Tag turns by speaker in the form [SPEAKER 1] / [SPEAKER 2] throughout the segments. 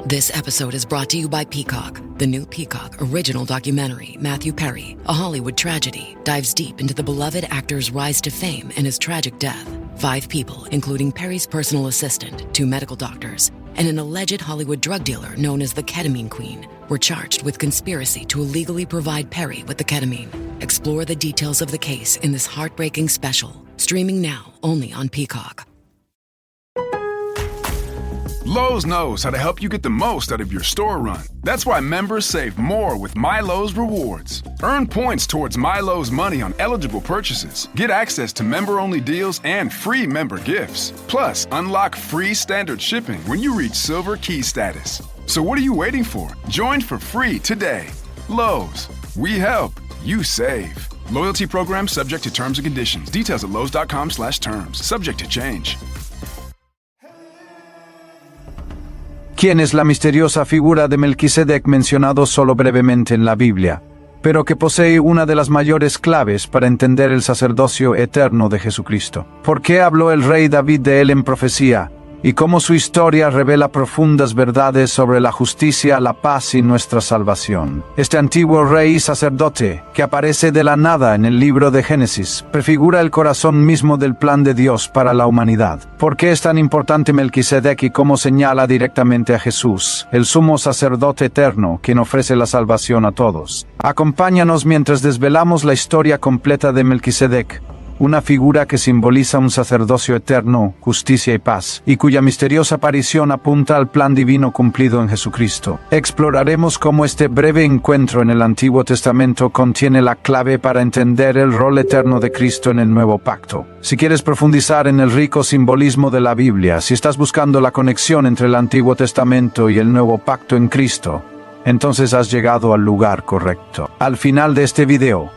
[SPEAKER 1] This episode is brought to you by Peacock. The new Peacock original documentary, Matthew Perry, A Hollywood Tragedy, dives deep into the beloved actor's rise to fame and his tragic death. 5 people, including Perry's personal assistant, 2 medical doctors, and an alleged Hollywood drug dealer known as the Ketamine Queen, were charged with conspiracy to illegally provide Perry with the ketamine. Explore the details of the case in this heartbreaking special, streaming now only on Peacock.
[SPEAKER 2] Lowe's knows how to help you get the most out of your store run. That's why members save more with MyLowe's Rewards. Earn points towards MyLowe's money on eligible purchases. Get access to member-only deals and free member gifts. Plus, unlock free standard shipping when you reach Silver Key status. So what are you waiting for? Join for free today. Lowe's. We help. You save. Loyalty program subject to terms and conditions. Details at lowes.com/terms. Subject to change.
[SPEAKER 3] ¿Quién es la misteriosa figura de Melquisedec mencionado solo brevemente en la Biblia, pero que posee una de las mayores claves para entender el sacerdocio eterno de Jesucristo? ¿Por qué habló el rey David de él en profecía? Y cómo su historia revela profundas verdades sobre la justicia, la paz y nuestra salvación. Este antiguo rey y sacerdote, que aparece de la nada en el libro de Génesis, prefigura el corazón mismo del plan de Dios para la humanidad. ¿Por qué es tan importante Melquisedec y cómo señala directamente a Jesús, el sumo sacerdote eterno, quien ofrece la salvación a todos? Acompáñanos mientras desvelamos la historia completa de Melquisedec, una figura que simboliza un sacerdocio eterno, justicia y paz, y cuya misteriosa aparición apunta al plan divino cumplido en Jesucristo. Exploraremos cómo este breve encuentro en el Antiguo Testamento contiene la clave para entender el rol eterno de Cristo en el Nuevo Pacto. Si quieres profundizar en el rico simbolismo de la Biblia, si estás buscando la conexión entre el Antiguo Testamento y el Nuevo Pacto en Cristo, entonces has llegado al lugar correcto. Al final de este video,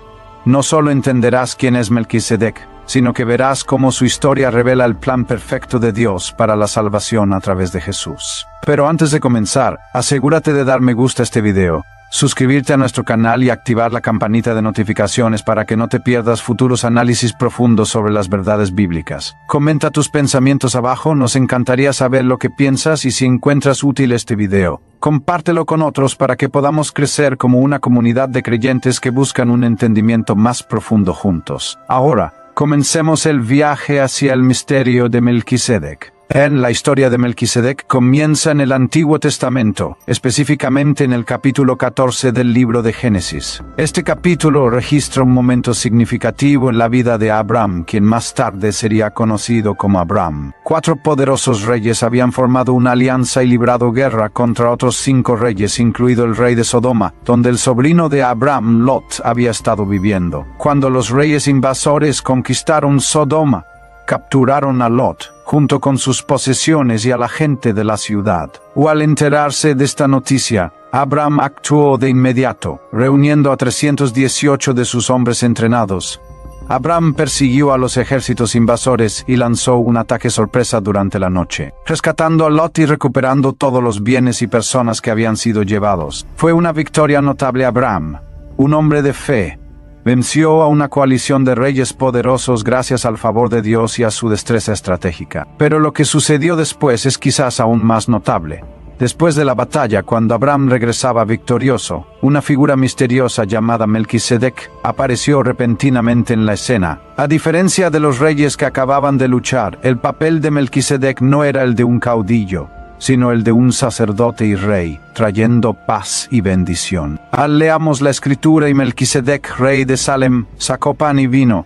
[SPEAKER 3] no solo entenderás quién es Melquisedec, sino que verás cómo su historia revela el plan perfecto de Dios para la salvación a través de Jesús. Pero antes de comenzar, asegúrate de dar me gusta a este video, suscribirte a nuestro canal y activar la campanita de notificaciones para que no te pierdas futuros análisis profundos sobre las verdades bíblicas. Comenta tus pensamientos abajo, nos encantaría saber lo que piensas y si encuentras útil este video. Compártelo con otros para que podamos crecer como una comunidad de creyentes que buscan un entendimiento más profundo juntos. Ahora, comencemos el viaje hacia el misterio de Melquisedec. La historia de Melquisedec comienza en el Antiguo Testamento, específicamente en el capítulo 14 del libro de Génesis. Este capítulo registra un momento significativo en la vida de Abraham, quien más tarde sería conocido como Abram. 4 poderosos reyes habían formado una alianza y librado guerra contra otros 5 reyes, incluido el rey de Sodoma, donde el sobrino de Abraham, Lot, había estado viviendo. Cuando los reyes invasores conquistaron Sodoma, capturaron a Lot, junto con sus posesiones y a la gente de la ciudad. Al enterarse de esta noticia, Abraham actuó de inmediato, reuniendo a 318 de sus hombres entrenados. Abraham persiguió a los ejércitos invasores y lanzó un ataque sorpresa durante la noche, rescatando a Lot y recuperando todos los bienes y personas que habían sido llevados. Fue una victoria notable. Abraham, un hombre de fe, venció a una coalición de reyes poderosos gracias al favor de Dios y a su destreza estratégica. Pero lo que sucedió después es quizás aún más notable. Después de la batalla, cuando Abraham regresaba victorioso, una figura misteriosa llamada Melquisedec apareció repentinamente en la escena. A diferencia de los reyes que acababan de luchar, el papel de Melquisedec no era el de un caudillo, sino el de un sacerdote y rey, trayendo paz y bendición. Leamos la escritura: y Melquisedec, rey de Salem, sacó pan y vino.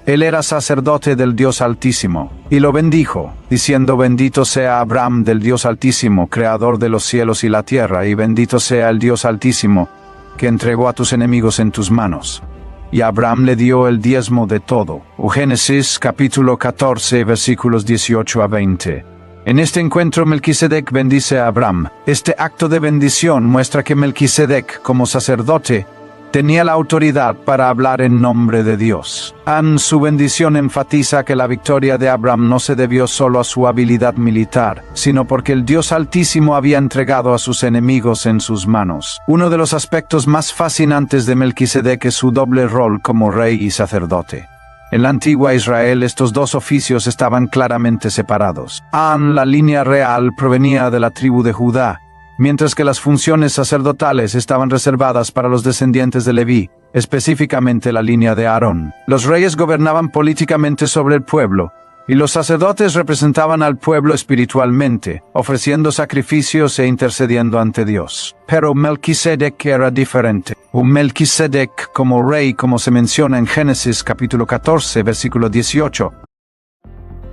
[SPEAKER 3] Él era sacerdote del Dios Altísimo, y lo bendijo, diciendo: bendito sea Abraham del Dios Altísimo, creador de los cielos y la tierra, y bendito sea el Dios Altísimo, que entregó a tus enemigos en tus manos. Y Abraham le dio el diezmo de todo. Génesis capítulo 14 versículos 18 a 20. En este encuentro Melquisedec bendice a Abraham. Este acto de bendición muestra que Melquisedec, como sacerdote, tenía la autoridad para hablar en nombre de Dios. Su bendición enfatiza que la victoria de Abraham no se debió solo a su habilidad militar, sino porque el Dios Altísimo había entregado a sus enemigos en sus manos. Uno de los aspectos más fascinantes de Melquisedec es su doble rol como rey y sacerdote. En la antigua Israel estos dos oficios estaban claramente separados. La línea real provenía de la tribu de Judá, mientras que las funciones sacerdotales estaban reservadas para los descendientes de Leví, específicamente la línea de Aarón. Los reyes gobernaban políticamente sobre el pueblo, y los sacerdotes representaban al pueblo espiritualmente, ofreciendo sacrificios e intercediendo ante Dios. Pero Melquisedec era diferente. Un Melquisedec como rey, como se menciona en Génesis capítulo 14, versículo 18.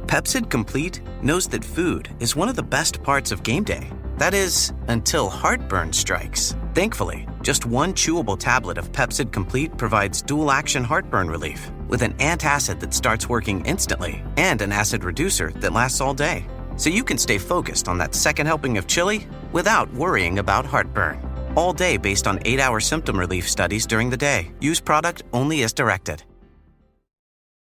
[SPEAKER 4] Pepsid Complete knows that food is one of the best parts of game day. That is, until heartburn strikes. Thankfully, just one chewable tablet of Pepsid Complete provides dual-action heartburn relief, with an antacid that starts working instantly and an acid reducer that lasts all day. So you can stay focused on that second helping of chili without worrying about heartburn. All day based on 8-hour symptom relief studies during the day. Use product only as directed.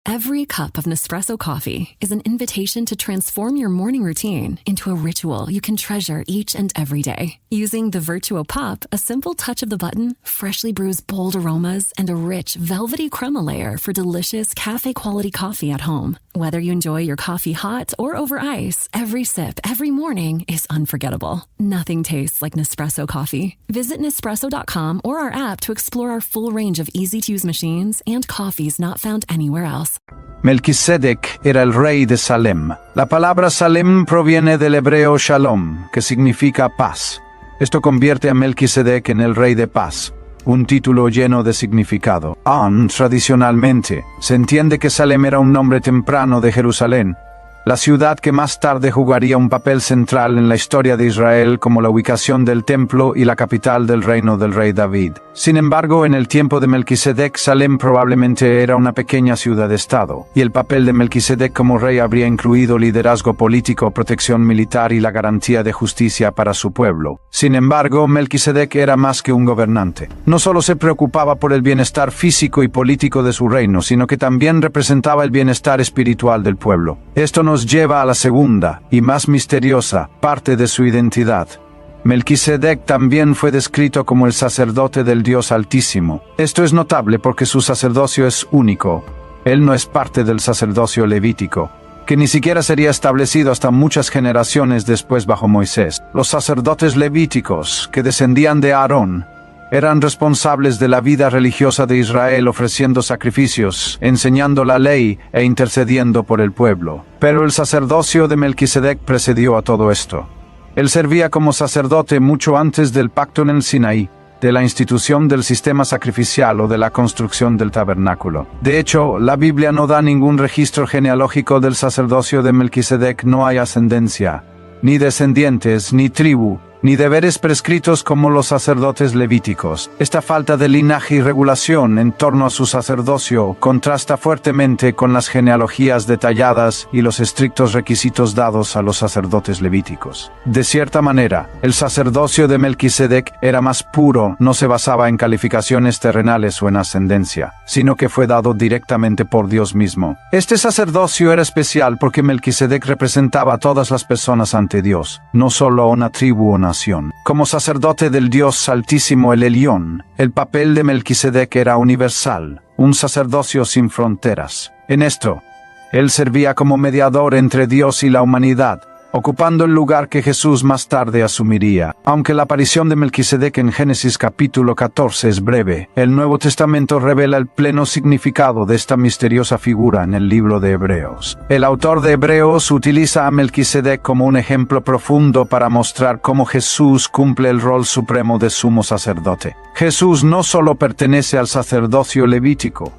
[SPEAKER 5] Every cup of Nespresso coffee is an invitation to transform your morning routine into a ritual you can treasure each and every day. Using the Vertuo Pup, a simple touch of the button freshly brews bold aromas and a rich, velvety crema layer for delicious cafe-quality coffee at home. Whether you enjoy your coffee hot or over ice, every sip, every morning is unforgettable. Nothing tastes like Nespresso coffee. Visit Nespresso.com or our app to explore our full range of easy-to-use machines and coffees not found anywhere else.
[SPEAKER 3] Melquisedec era el rey de Salem. La palabra Salem proviene del hebreo Shalom, que significa paz. Esto convierte a Melquisedec en el rey de paz, un título lleno de significado. Tradicionalmente, se entiende que Salem era un nombre temprano de Jerusalén, la ciudad que más tarde jugaría un papel central en la historia de Israel como la ubicación del templo y la capital del reino del rey David. Sin embargo, en el tiempo de Melquisedec, Salem probablemente era una pequeña ciudad-estado, y el papel de Melquisedec como rey habría incluido liderazgo político, protección militar y la garantía de justicia para su pueblo. Sin embargo, Melquisedec era más que un gobernante. No solo se preocupaba por el bienestar físico y político de su reino, sino que también representaba el bienestar espiritual del pueblo. Esto nos lleva a la segunda, y más misteriosa, parte de su identidad. Melquisedec también fue descrito como el sacerdote del Dios Altísimo. Esto es notable porque su sacerdocio es único. Él no es parte del sacerdocio levítico, que ni siquiera sería establecido hasta muchas generaciones después bajo Moisés. Los sacerdotes levíticos, que descendían de Aarón, eran responsables de la vida religiosa de Israel ofreciendo sacrificios, enseñando la ley e intercediendo por el pueblo. Pero el sacerdocio de Melquisedec precedió a todo esto. Él servía como sacerdote mucho antes del pacto en el Sinaí, de la institución del sistema sacrificial o de la construcción del tabernáculo. De hecho, la Biblia no da ningún registro genealógico del sacerdocio de Melquisedec. No hay ascendencia, ni descendientes, ni tribu, ni deberes prescritos como los sacerdotes levíticos. Esta falta de linaje y regulación en torno a su sacerdocio contrasta fuertemente con las genealogías detalladas y los estrictos requisitos dados a los sacerdotes levíticos. De cierta manera, el sacerdocio de Melquisedec era más puro, no se basaba en calificaciones terrenales o en ascendencia, sino que fue dado directamente por Dios mismo. Este sacerdocio era especial porque Melquisedec representaba a todas las personas ante Dios, no solo a una tribu o nación. Como sacerdote del Dios Altísimo el Elión, el papel de Melquisedec era universal, un sacerdocio sin fronteras. En esto, él servía como mediador entre Dios y la humanidad, ocupando el lugar que Jesús más tarde asumiría. Aunque la aparición de Melquisedec en Génesis capítulo 14 es breve, el Nuevo Testamento revela el pleno significado de esta misteriosa figura en el libro de Hebreos. El autor de Hebreos utiliza a Melquisedec como un ejemplo profundo para mostrar cómo Jesús cumple el rol supremo de sumo sacerdote. Jesús no solo pertenece al sacerdocio levítico,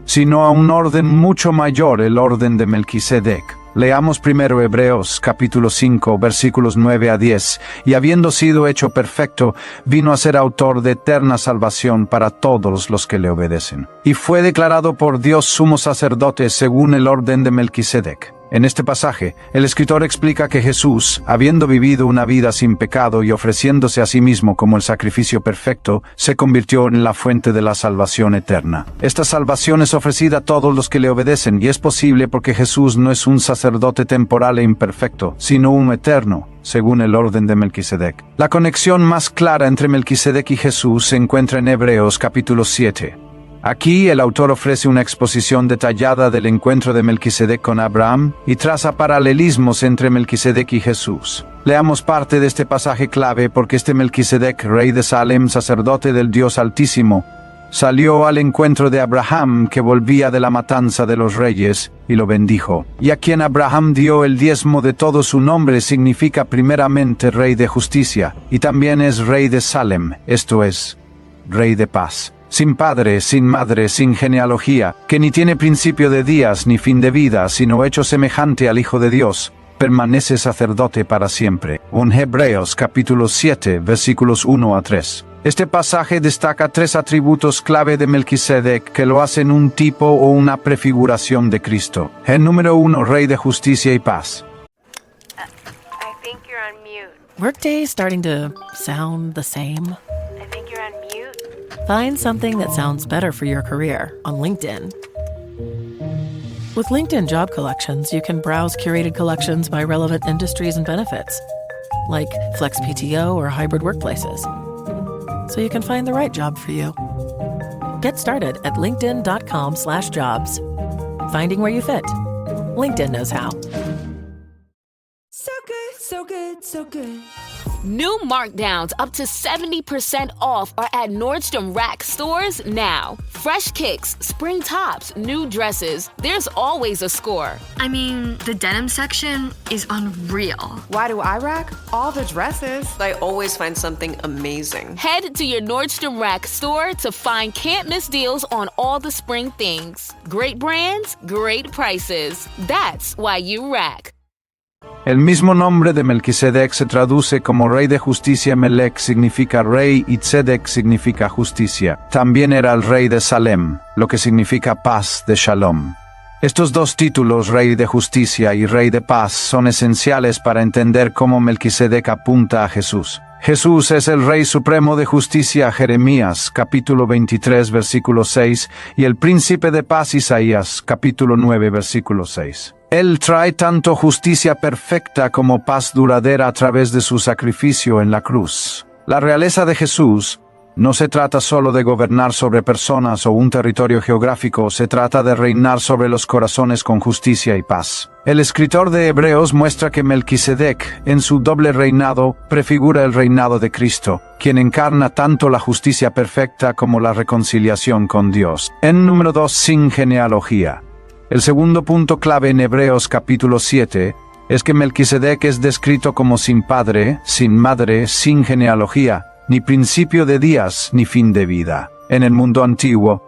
[SPEAKER 3] sino a un orden mucho mayor, el orden de Melquisedec. Leamos primero Hebreos capítulo 5 versículos 9 a 10, y habiendo sido hecho perfecto, vino a ser autor de eterna salvación para todos los que le obedecen. Y fue declarado por Dios sumo sacerdote según el orden de Melquisedec. En este pasaje, el escritor explica que Jesús, habiendo vivido una vida sin pecado y ofreciéndose a sí mismo como el sacrificio perfecto, se convirtió en la fuente de la salvación eterna. Esta salvación es ofrecida a todos los que le obedecen, y es posible porque Jesús no es un sacerdote temporal e imperfecto, sino un eterno, según el orden de Melquisedec. La conexión más clara entre Melquisedec y Jesús se encuentra en Hebreos capítulo 7. Aquí el autor ofrece una exposición detallada del encuentro de Melquisedec con Abraham y traza paralelismos entre Melquisedec y Jesús. Leamos parte de este pasaje clave porque este Melquisedec, rey de Salem, sacerdote del Dios Altísimo, salió al encuentro de Abraham que volvía de la matanza de los reyes y lo bendijo. Y a quien Abraham dio el diezmo de todo su nombre significa primeramente rey de justicia y también es rey de Salem, esto es, rey de paz. Sin padre, sin madre, sin genealogía, que ni tiene principio de días ni fin de vida, sino hecho semejante al Hijo de Dios, permanece sacerdote para siempre. En Hebreos capítulo 7, versículos 1 a 3. Este pasaje destaca 3 atributos clave de Melquisedec que lo hacen un tipo o una prefiguración de Cristo. El número 1, rey de justicia y paz.
[SPEAKER 6] I think you're on mute.
[SPEAKER 7] Workday starting to sound the same?
[SPEAKER 6] I think you're on mute.
[SPEAKER 7] Find something that sounds better for your career on LinkedIn. With LinkedIn Job Collections, you can browse curated collections by relevant industries and benefits, like flex PTO or hybrid workplaces, so you can find the right job for you. Get started at linkedin.com/jobs. Finding where you fit. LinkedIn knows how.
[SPEAKER 8] So good, so good, so good.
[SPEAKER 9] New markdowns up to 70% off are at Nordstrom Rack stores now. Fresh kicks, spring tops, new dresses. There's always a score.
[SPEAKER 10] I mean, the denim section is unreal.
[SPEAKER 8] Why do I rack? All the dresses.
[SPEAKER 11] I always find something amazing.
[SPEAKER 9] Head to your Nordstrom Rack store to find can't-miss deals on all the spring things. Great brands, great prices. That's why you rack.
[SPEAKER 3] El mismo nombre de Melquisedec se traduce como rey de justicia. Melech significa rey y Tzedek significa justicia. También era el rey de Salem, lo que significa paz de Shalom. Estos dos títulos, rey de justicia y rey de paz, son esenciales para entender cómo Melquisedec apunta a Jesús. Jesús es el Rey Supremo de Justicia, Jeremías, capítulo 23, versículo 6, y el Príncipe de Paz, Isaías, capítulo 9, versículo 6. Él trae tanto justicia perfecta como paz duradera a través de su sacrificio en la cruz. La realeza de Jesús no se trata solo de gobernar sobre personas o un territorio geográfico, se trata de reinar sobre los corazones con justicia y paz. El escritor de Hebreos muestra que Melquisedec, en su doble reinado, prefigura el reinado de Cristo, quien encarna tanto la justicia perfecta como la reconciliación con Dios. En número 2, sin genealogía. El segundo punto clave en Hebreos capítulo 7 es que Melquisedec es descrito como sin padre, sin madre, sin genealogía, ni principio de días, ni fin de vida. En el mundo antiguo,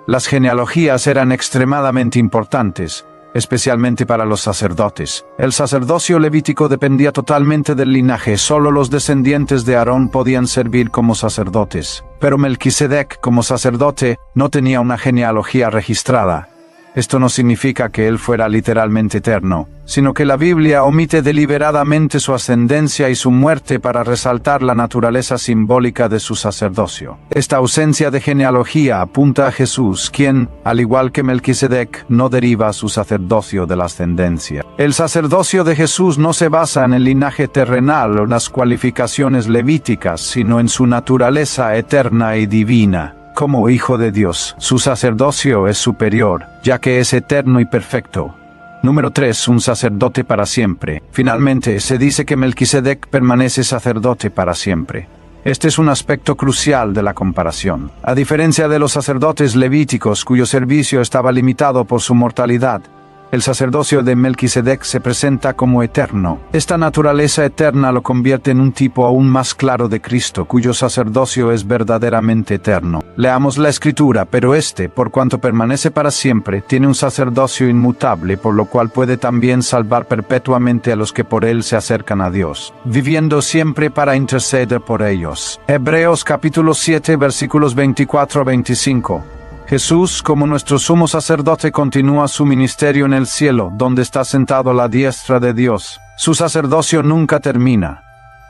[SPEAKER 3] las genealogías eran extremadamente importantes, especialmente para los sacerdotes. El sacerdocio levítico dependía totalmente del linaje, solo los descendientes de Aarón podían servir como sacerdotes. Pero Melquisedec, como sacerdote, no tenía una genealogía registrada. Esto no significa que él fuera literalmente eterno, sino que la Biblia omite deliberadamente su ascendencia y su muerte para resaltar la naturaleza simbólica de su sacerdocio. Esta ausencia de genealogía apunta a Jesús, quien, al igual que Melquisedec, no deriva su sacerdocio de la ascendencia. El sacerdocio de Jesús no se basa en el linaje terrenal o las cualificaciones levíticas, sino en su naturaleza eterna y divina. Como Hijo de Dios, su sacerdocio es superior, ya que es eterno y perfecto. Número 3. Un sacerdote para siempre. Finalmente, se dice que Melquisedec permanece sacerdote para siempre. Este es un aspecto crucial de la comparación. A diferencia de los sacerdotes levíticos, cuyo servicio estaba limitado por su mortalidad, el sacerdocio de Melquisedec se presenta como eterno. Esta naturaleza eterna lo convierte en un tipo aún más claro de Cristo, cuyo sacerdocio es verdaderamente eterno. Leamos la Escritura, pero por cuanto permanece para siempre, tiene un sacerdocio inmutable, por lo cual puede también salvar perpetuamente a los que por él se acercan a Dios, viviendo siempre para interceder por ellos. Hebreos capítulo 7, versículos 24 a 25. Jesús, como nuestro sumo sacerdote, continúa su ministerio en el cielo, donde está sentado a la diestra de Dios. Su sacerdocio nunca termina.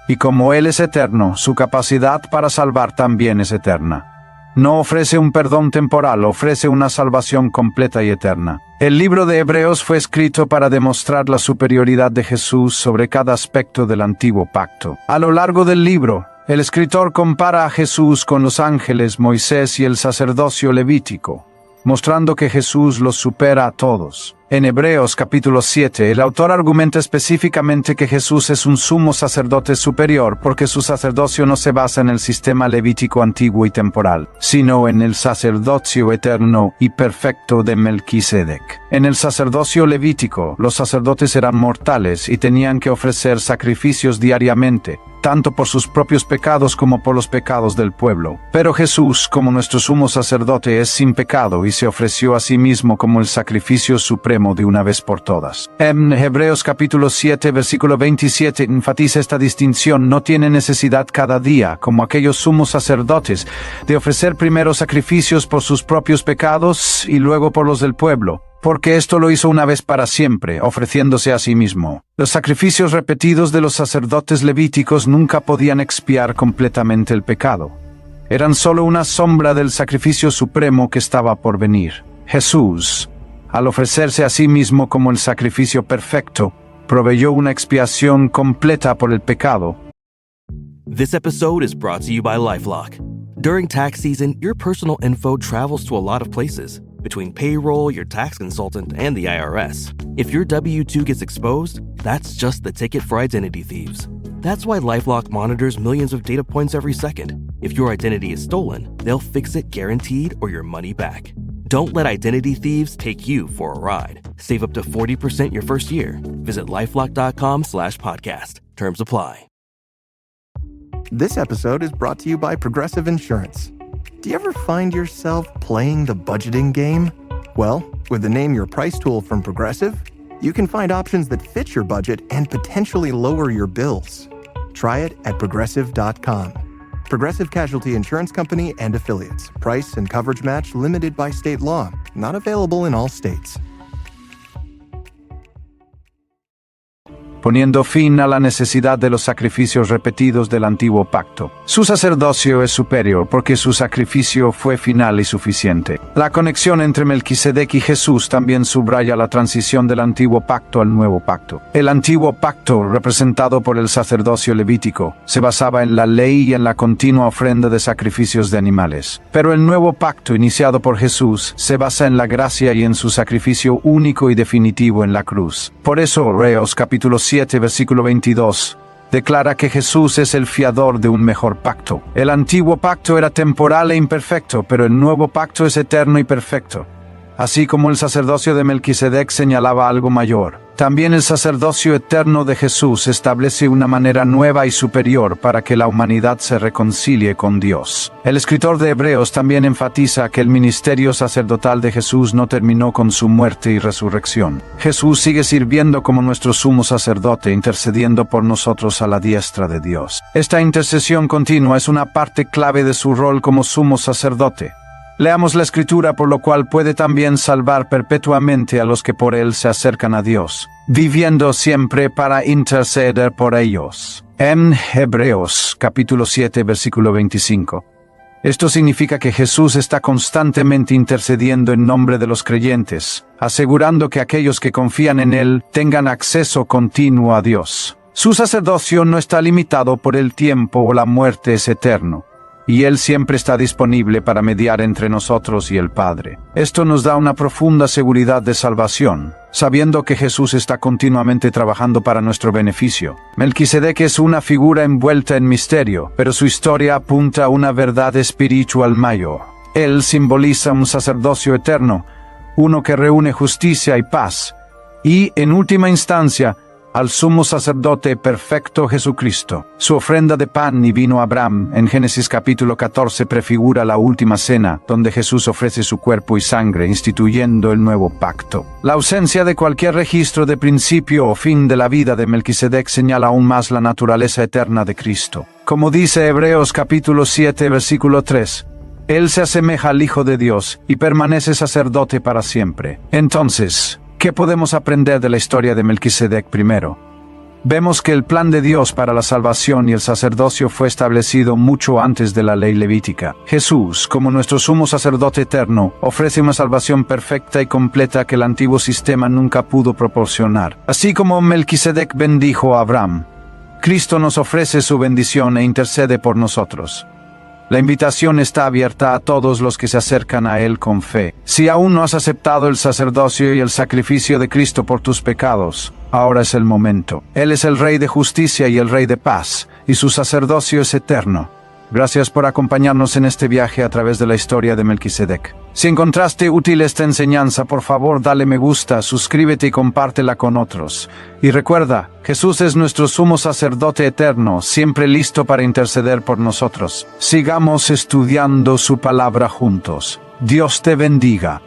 [SPEAKER 3] Y como Él es eterno, su capacidad para salvar también es eterna. No ofrece un perdón temporal, ofrece una salvación completa y eterna. El libro de Hebreos fue escrito para demostrar la superioridad de Jesús sobre cada aspecto del antiguo pacto. A lo largo del libro, El escritor compara a Jesús con los ángeles, Moisés y el sacerdocio levítico, mostrando que Jesús los supera a todos. En Hebreos capítulo 7, el autor argumenta específicamente que Jesús es un sumo sacerdote superior porque su sacerdocio no se basa en el sistema levítico antiguo y temporal, sino en el sacerdocio eterno y perfecto de Melquisedec. En el sacerdocio levítico, los sacerdotes eran mortales y tenían que ofrecer sacrificios diariamente, tanto por sus propios pecados como por los pecados del pueblo. Pero Jesús, como nuestro sumo sacerdote, es sin pecado y se ofreció a sí mismo como el sacrificio supremo de una vez por todas. En Hebreos capítulo 7, versículo 27 enfatiza esta distinción: no tiene necesidad cada día, como aquellos sumos sacerdotes, de ofrecer primero sacrificios por sus propios pecados y luego por los del pueblo, porque esto lo hizo una vez para siempre, ofreciéndose a sí mismo. Los sacrificios repetidos de los sacerdotes levíticos nunca podían expiar completamente el pecado. Eran solo una sombra del sacrificio supremo que estaba por venir. Jesús, al ofrecerse a sí mismo como el sacrificio perfecto, proveyó una expiación completa por el pecado.
[SPEAKER 12] This episode is brought to you by LifeLock. During tax season, your personal info travels to a lot of places. Between payroll, your tax consultant, and the IRS. If your W-2 gets exposed, that's just the ticket for identity thieves. That's why LifeLock monitors millions of data points every second. If your identity is stolen, they'll fix it guaranteed or your money back. Don't let identity thieves take you for a ride. Save up to 40% your first year. Visit LifeLock.com/podcast. Terms apply.
[SPEAKER 13] This episode is brought to you by Progressive Insurance. Do you ever find yourself playing the budgeting game? Well, with the Name Your Price tool from Progressive, you can find options that fit your budget and potentially lower your bills. Try it at Progressive.com. Progressive Casualty Insurance Company and Affiliates. Price and coverage match limited by state law. Not available in all states.
[SPEAKER 3] Poniendo fin a la necesidad de los sacrificios repetidos del antiguo pacto. Su sacerdocio es superior porque su sacrificio fue final y suficiente. La conexión entre Melquisedec y Jesús también subraya la transición del antiguo pacto al nuevo pacto. El antiguo pacto, representado por el sacerdocio levítico, se basaba en la ley y en la continua ofrenda de sacrificios de animales. Pero el nuevo pacto, iniciado por Jesús, se basa en la gracia y en su sacrificio único y definitivo en la cruz. Por eso, Hebreos capítulo 7, versículo 22, declara que Jesús es el fiador de un mejor pacto. El antiguo pacto era temporal e imperfecto, pero el nuevo pacto es eterno y perfecto. Así como el sacerdocio de Melquisedec señalaba algo mayor, también el sacerdocio eterno de Jesús establece una manera nueva y superior para que la humanidad se reconcilie con Dios. El escritor de Hebreos también enfatiza que el ministerio sacerdotal de Jesús no terminó con su muerte y resurrección. Jesús sigue sirviendo como nuestro sumo sacerdote, intercediendo por nosotros a la diestra de Dios. Esta intercesión continua es una parte clave de su rol como sumo sacerdote. Leamos la Escritura, por lo cual puede también salvar perpetuamente a los que por él se acercan a Dios, viviendo siempre para interceder por ellos. En Hebreos capítulo 7, versículo 25. Esto significa que Jesús está constantemente intercediendo en nombre de los creyentes, asegurando que aquellos que confían en él tengan acceso continuo a Dios. Su sacerdocio no está limitado por el tiempo o la muerte, es eterno, y Él siempre está disponible para mediar entre nosotros y el Padre. Esto nos da una profunda seguridad de salvación, sabiendo que Jesús está continuamente trabajando para nuestro beneficio. Melquisedec es una figura envuelta en misterio, pero su historia apunta a una verdad espiritual mayor. Él simboliza un sacerdocio eterno, uno que reúne justicia y paz, y, en última instancia, al sumo sacerdote perfecto Jesucristo. Su ofrenda de pan y vino a Abraham, en Génesis capítulo 14, prefigura la última cena, donde Jesús ofrece su cuerpo y sangre, instituyendo el nuevo pacto. La ausencia de cualquier registro de principio o fin de la vida de Melquisedec señala aún más la naturaleza eterna de Cristo. Como dice Hebreos capítulo 7, versículo 3, Él se asemeja al Hijo de Dios y permanece sacerdote para siempre. Entonces, ¿qué podemos aprender de la historia de Melquisedec primero? Vemos que el plan de Dios para la salvación y el sacerdocio fue establecido mucho antes de la ley levítica. Jesús, como nuestro sumo sacerdote eterno, ofrece una salvación perfecta y completa que el antiguo sistema nunca pudo proporcionar. Así como Melquisedec bendijo a Abraham, Cristo nos ofrece su bendición e intercede por nosotros. La invitación está abierta a todos los que se acercan a Él con fe. Si aún no has aceptado el sacerdocio y el sacrificio de Cristo por tus pecados, ahora es el momento. Él es el Rey de justicia y el Rey de paz, y su sacerdocio es eterno. Gracias por acompañarnos en este viaje a través de la historia de Melquisedec. Si encontraste útil esta enseñanza, por favor dale me gusta, suscríbete y compártela con otros. Y recuerda, Jesús es nuestro sumo sacerdote eterno, siempre listo para interceder por nosotros. Sigamos estudiando su palabra juntos. Dios te bendiga.